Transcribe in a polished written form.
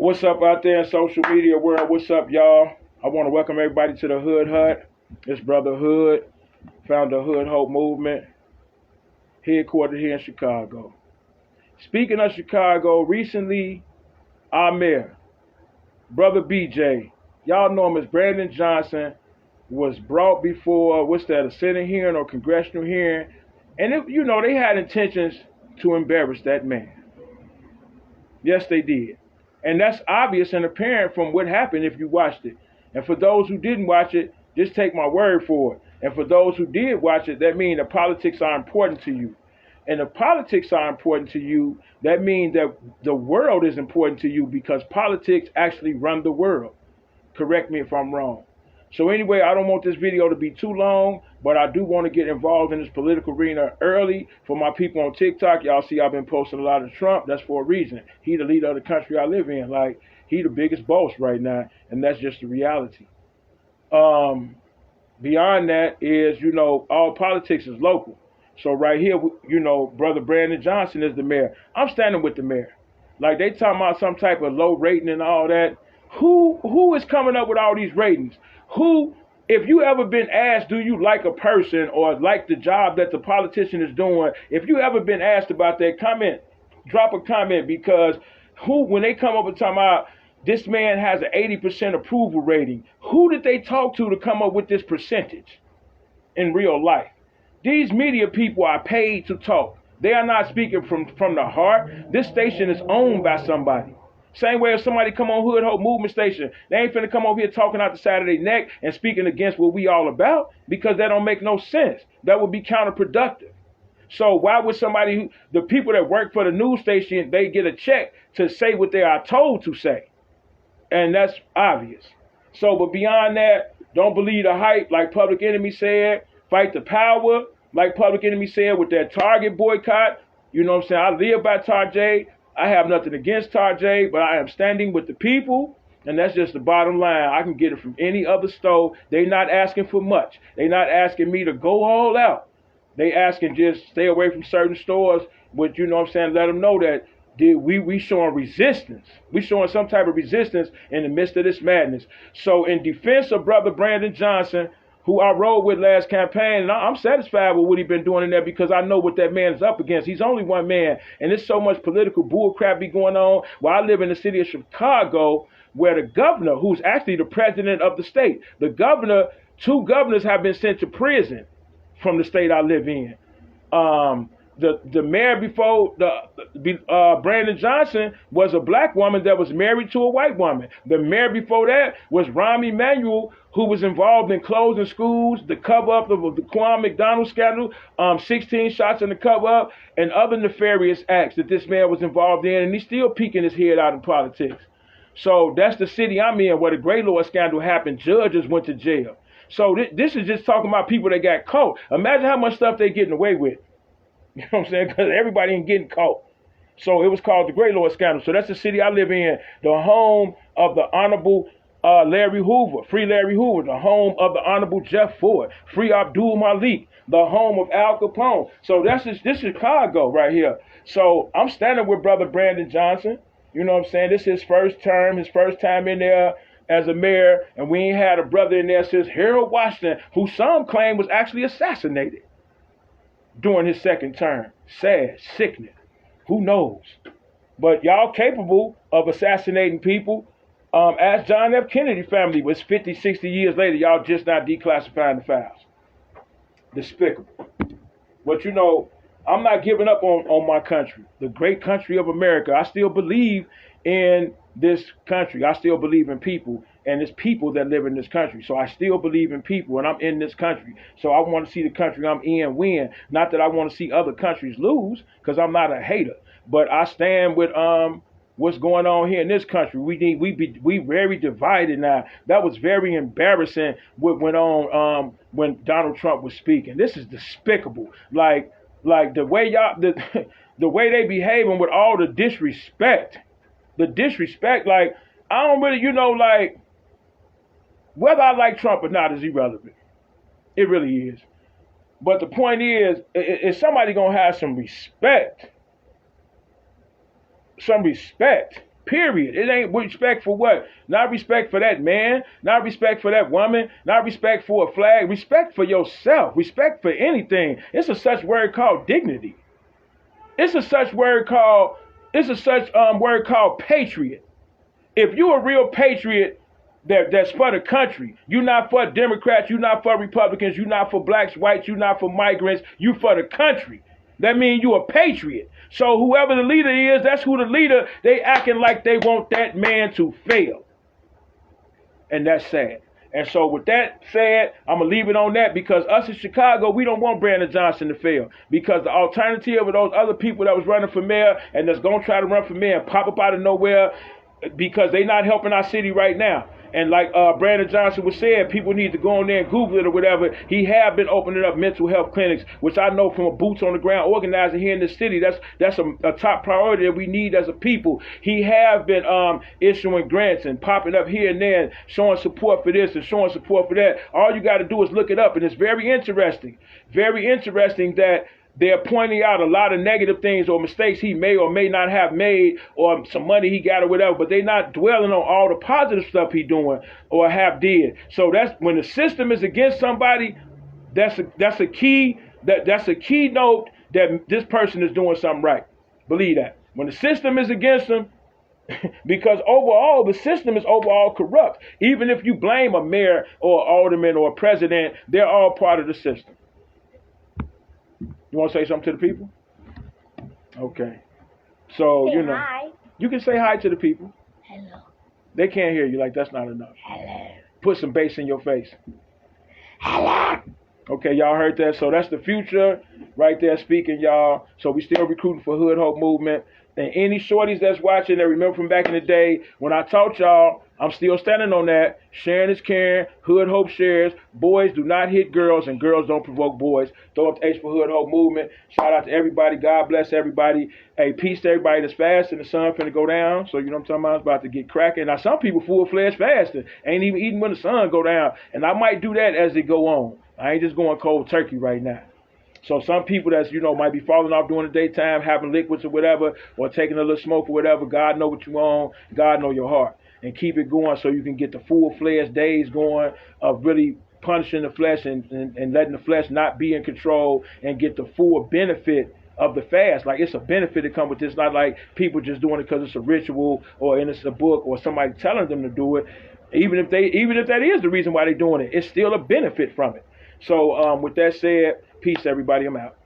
What's up out there in social media world? What's up, y'all? I want to welcome everybody to the Hood Hut. It's Brother Hood, founder of Hood Hope Movement, headquartered here in Chicago. Speaking of Chicago, recently our mayor, Brother BJ, y'all know him as Brandon Johnson, was brought before, a Senate hearing or congressional hearing, and they had intentions to embarrass that man. Yes, they did. And that's obvious and apparent from what happened if you watched it. And for those who didn't watch it, just take my word for it. And for those who did watch it, that means the politics are important to you. And the politics are important to you, that means that the world is important to you because politics actually run the world. Correct me if I'm wrong. So anyway, I don't want this video to be too long, but I do want to get involved in this political arena early. For my people on TikTok, y'all see I've been posting a lot of Trump. That's for a reason. He the leader of the country I live in. Like, he the biggest boss right now, and that's just the reality. Beyond that is, all politics is local. So right here, Brother Brandon Johnson is the mayor. I'm standing with the mayor. Like, they talking about some type of low rating and all that. Who is coming up with all these ratings? Who, if you ever been asked, do you like a person or like the job that the politician is doing? If you ever been asked about that, drop a comment, because when they come up and talk about this man has an 80% approval rating, who did they talk to come up with this percentage in real life? These media people are paid to talk. They are not speaking from the heart. This station is owned by somebody. Same way if somebody come on Hood Hope Movement Station, they ain't finna come over here talking out the side of their neck and speaking against what we all about, because that don't make no sense. That would be counterproductive. So why would the people that work for the news station, they get a check to say what they are told to say? And that's obvious. So, but beyond that, don't believe the hype, like Public Enemy said. Fight the power, like Public Enemy said, with that Target boycott. You know what I'm saying? I live by Target. I have nothing against Target, but I am standing with the people, and that's just the bottom line. I can get it from any other store. They not asking for much. They not asking me to go all out. They asking just stay away from certain stores, but let them know that we showing resistance. We showing some type of resistance in the midst of this madness. So in defense of Brother Brandon Johnson, who I rode with last campaign, and I'm satisfied with what he's been doing in there because I know what that man is up against. He's only one man, and there's so much political bullcrap be going on. Well, I live in the city of Chicago, where the governor, who's actually the president of the state, two governors have been sent to prison from the state I live in. The mayor before Brandon Johnson was a black woman that was married to a white woman. The mayor before that was Rahm Emanuel, who was involved in closing schools, the cover-up of the Quan McDonald scandal, 16 shots in the cover-up, and other nefarious acts that this man was involved in, and he's still peeking his head out in politics. So that's the city I'm in, where the Grey Lord scandal happened. Judges went to jail. So this is just talking about people that got caught. Imagine how much stuff they're getting away with. You know what I'm saying? Because everybody ain't getting caught. So it was called the Grey Lord scandal. So that's the city I live in, the home of the Honorable Larry Hoover, free Larry Hoover, the home of the Honorable Jeff Ford, free Abdul Malik, the home of Al Capone. So this Chicago right here. So I'm standing with Brother Brandon Johnson. You know what I'm saying? This is his first time in there as a mayor, and we ain't had a brother in there since Harold Washington, who some claim was actually assassinated during his second term. Sad, sickening. Who knows? But y'all capable of assassinating people. As John F. Kennedy family was 50, 60 years later, y'all just not declassifying the files. Despicable. But I'm not giving up on my country, the great country of America. I still believe in this country. I still believe in people, and it's people that live in this country. So I still believe in people, and I'm in this country. So I want to see the country I'm in win. Not that I want to see other countries lose, because I'm not a hater. But I stand with what's going on here in this country. We very divided now. That was very embarrassing what went on when Donald Trump was speaking. This is despicable. Like the way the way they behaving with all the disrespect. Like, I don't really, like, whether I like Trump or not is irrelevant. It really is. But the point is somebody gonna have some respect Period. It ain't respect for what? Not respect for that man, not respect for that woman, not respect for a flag, respect for yourself, respect for anything. It's a such word called dignity. It's a such word called word called patriot. If you're a real patriot that's for the country, you're not for Democrats, you're not for Republicans, you're not for blacks, whites, you're not for migrants, you for the country. That means you're a patriot. So whoever the leader is, that's who the leader, they acting like they want that man to fail. And that's sad. And so with that said, I'm going to leave it on that, because us in Chicago, we don't want Brandon Johnson to fail. Because the alternative of those other people that was running for mayor and that's going to try to run for mayor and pop up out of nowhere, because they not helping our city right now. And like Brandon Johnson was saying, people need to go on there and Google it or whatever. He have been opening up mental health clinics, which I know from a boots on the ground organizer here in the city, that's a top priority that we need as a people. He have been issuing grants and popping up here and there, and showing support for this and showing support for that. All you got to do is look it up, and it's very interesting that they're pointing out a lot of negative things or mistakes he may or may not have made, or some money he got or whatever, but they're not dwelling on all the positive stuff he doing or have did. So that's when the system is against somebody, that's a key note that this person is doing something right. Believe that. When the system is against them, because overall the system is overall corrupt. Even if you blame a mayor or alderman or a president, they're all part of the system. You want to say something to the people? Okay. So, say hi. You can say hi to the people. Hello. They can't hear you. Like, that's not enough. Hello. Put some bass in your face. Hello. Okay, y'all heard that? So that's the future right there speaking, y'all. So we still recruiting for Hood Hope Movement. And any shorties that's watching that remember from back in the day, when I taught y'all, I'm still standing on that. Sharing is caring. Hood Hope shares. Boys do not hit girls, and girls don't provoke boys. Throw up the H for Hood Hope Movement. Shout out to everybody. God bless everybody. Hey, peace to everybody that's fasting. The sun finna go down. So you know what I'm talking about? It's about to get cracking. Now some people full-fledged fasting. Ain't even eating when the sun go down. And I might do that as it go on. I ain't just going cold turkey right now. So some people that's, might be falling off during the daytime, having liquids or whatever, or taking a little smoke or whatever. God know what you on. God know your heart. And keep it going so you can get the full-fledged days going of really punishing the flesh and letting the flesh not be in control, and get the full benefit of the fast. Like, it's a benefit to come with this. Not like people just doing it because it's a ritual or it's a book or somebody telling them to do it. Even if that is the reason why they're doing it, it's still a benefit from it. So with that said, peace everybody. I'm out.